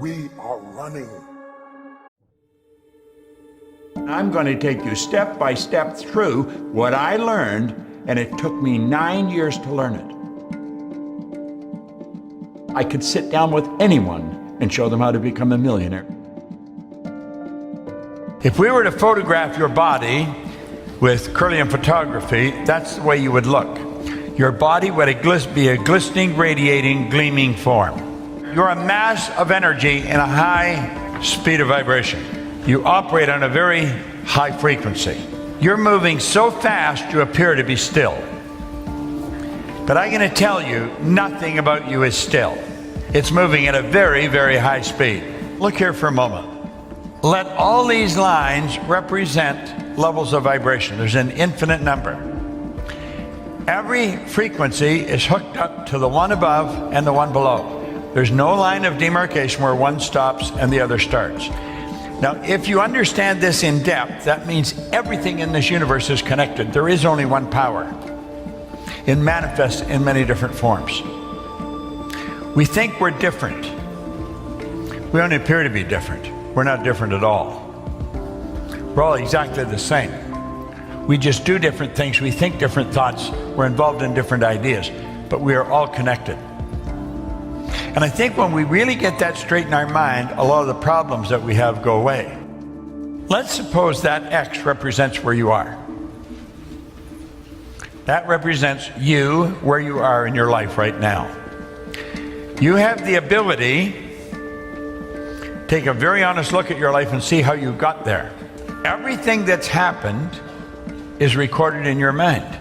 We are running. I'm going to take you step by step through what I learned, and it took me 9 years to learn it. I could sit down with anyone and show them how to become a millionaire. If we were to photograph your body with Kirlian photography, that's the way you would look. Your body would be a glistening, radiating, gleaming form. You're a mass of energy in a high speed of vibration. You operate on a very high frequency. You're moving so fast you appear to be still. But I'm going to tell you, nothing about you is still. It's moving at a very, very high speed. Look here for a moment. Let all these lines represent levels of vibration. There's an infinite number. Every frequency is hooked up to the one above and the one below. There's no line of demarcation where one stops and the other starts. Now, if you understand this in depth, that means everything in this universe is connected. There is only one power. It manifests in many different forms. We think we're different. We only appear to be different. We're not different at all. We're all exactly the same. We just do different things. We think different thoughts. We're involved in different ideas, but we are all connected. And I think when we really get that straight in our mind, a lot of the problems that we have go away. Let's suppose that X represents where you are. That represents you, where you are in your life right now. You have the ability to take a very honest look at your life and see how you got there. Everything that's happened is recorded in your mind.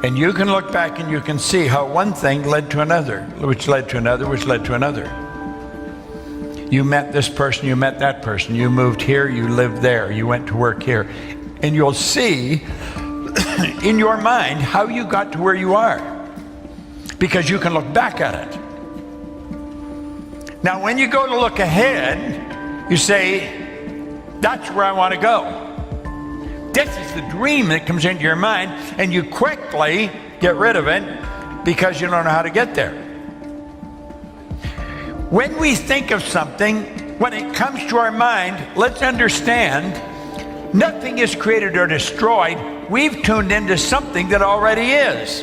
And you can look back and you can see how one thing led to another, which led to another, which led to another. You met this person, you met that person, you moved here, you lived there, you went to work here. And you'll see in your mind how you got to where you are, because you can look back at it. Now, when you go to look ahead, you say, that's where I want to go. This is the dream that comes into your mind, and you quickly get rid of it because you don't know how to get there. When we think of something, when it comes to our mind, let's understand nothing is created or destroyed. We've tuned into something that already is.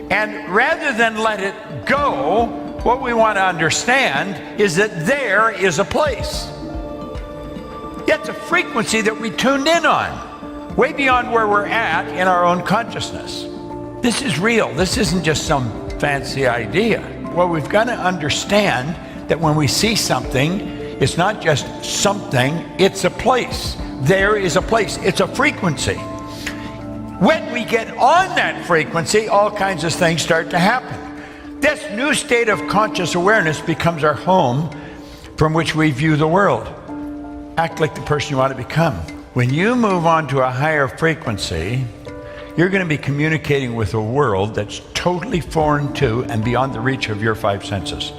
And rather than let it go, what we want to understand is that there is a place. It's a frequency that we tuned in on, way beyond where we're at in our own consciousness. This is real. This isn't just some fancy idea. Well, we've got to understand that when we see something, it's not just something, it's a place. There is a place. It's a frequency. When we get on that frequency, all kinds of things start to happen. This new state of conscious awareness becomes our home from which we view the world. Act like the person you want to become. When you move on to a higher frequency, you're going to be communicating with a world that's totally foreign to and beyond the reach of your five senses.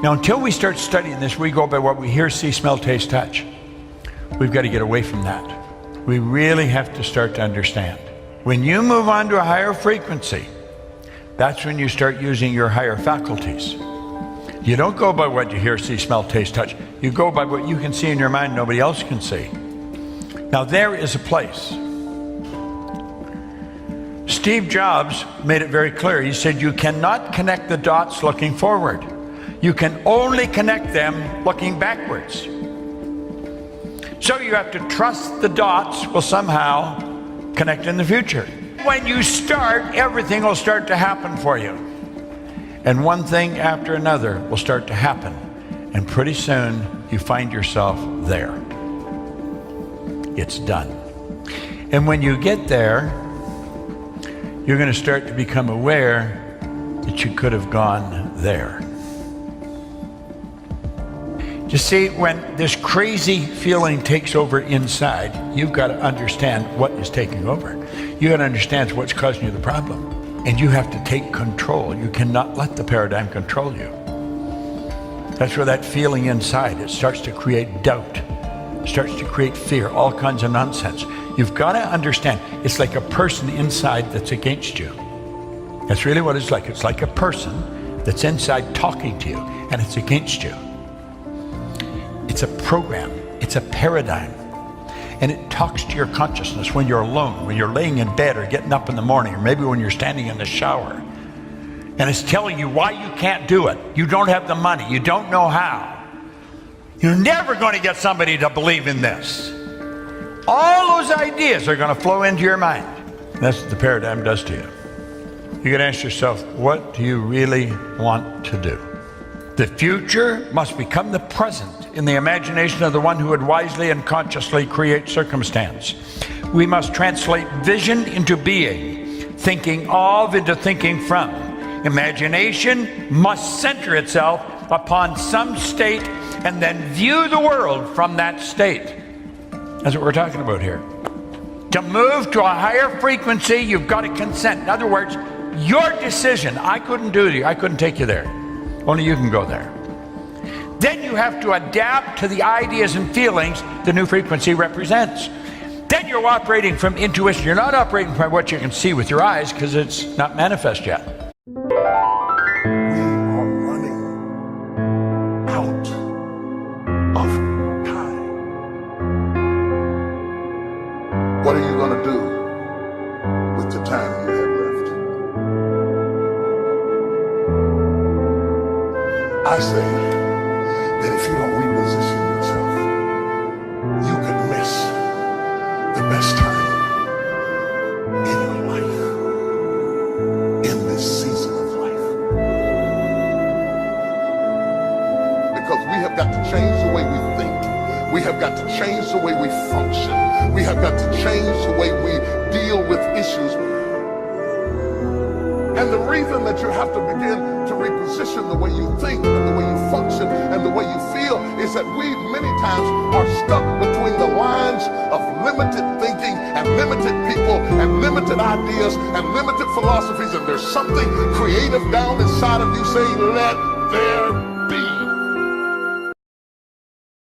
Now, until we start studying this, we go by what we hear, see, smell, taste, touch. We've got to get away from that. We really have to start to understand. When you move on to a higher frequency, that's when you start using your higher faculties. You don't go by what you hear, see, smell, taste, touch. You go by what you can see in your mind nobody else can see. Now, there is a place. Steve Jobs made it very clear. He said, you cannot connect the dots looking forward. You can only connect them looking backwards. So you have to trust the dots will somehow connect in the future. When you start, everything will start to happen for you. And one thing after another will start to happen. And pretty soon, you find yourself there. It's done. And when you get there, you're going to start to become aware that you could have gone there. You see, when this crazy feeling takes over inside, you've got to understand what is taking over. You got to understand what's causing you the problem. And you have to take control. You cannot let the paradigm control you. That's where that feeling inside, it starts to create doubt. It starts to create fear, all kinds of nonsense. You've got to understand, it's like a person inside that's against you. That's really what it's like. It's like a person that's inside talking to you, and it's against you. It's a program. It's a paradigm. And it talks to your consciousness when you're alone, when you're laying in bed or getting up in the morning, or maybe when you're standing in the shower. And it's telling you why you can't do it. You don't have the money. You don't know how. You're never going to get somebody to believe in this. All those ideas are going to flow into your mind. That's what the paradigm does to you. You can ask yourself, what do you really want to do? The future must become the present in the imagination of the one who would wisely and consciously create circumstance. We must translate vision into being, thinking of into thinking from. Imagination must center itself upon some state and then view the world from that state. That's what we're talking about here. To move to a higher frequency, you've got to consent. In other words, your decision. I couldn't do it. I couldn't take you there. Only you can go there. Then you have to adapt to the ideas and feelings the new frequency represents. Then you're operating from intuition. You're not operating from what you can see with your eyes because it's not manifest yet. We are running out of time. What are you going to do with the time you have left? I say that if you don't reposition yourself, you could miss the best time in your life, in this season of life. Because we have got to change the way we think. We have got to change the way we function. We have got to change the way we deal with issues. And the reason that you have to begin to reposition the way you think and the way you function and the way you feel is that we many times are stuck between the lines of limited thinking and limited people and limited ideas and limited philosophies, and there's something creative down inside of you saying, let there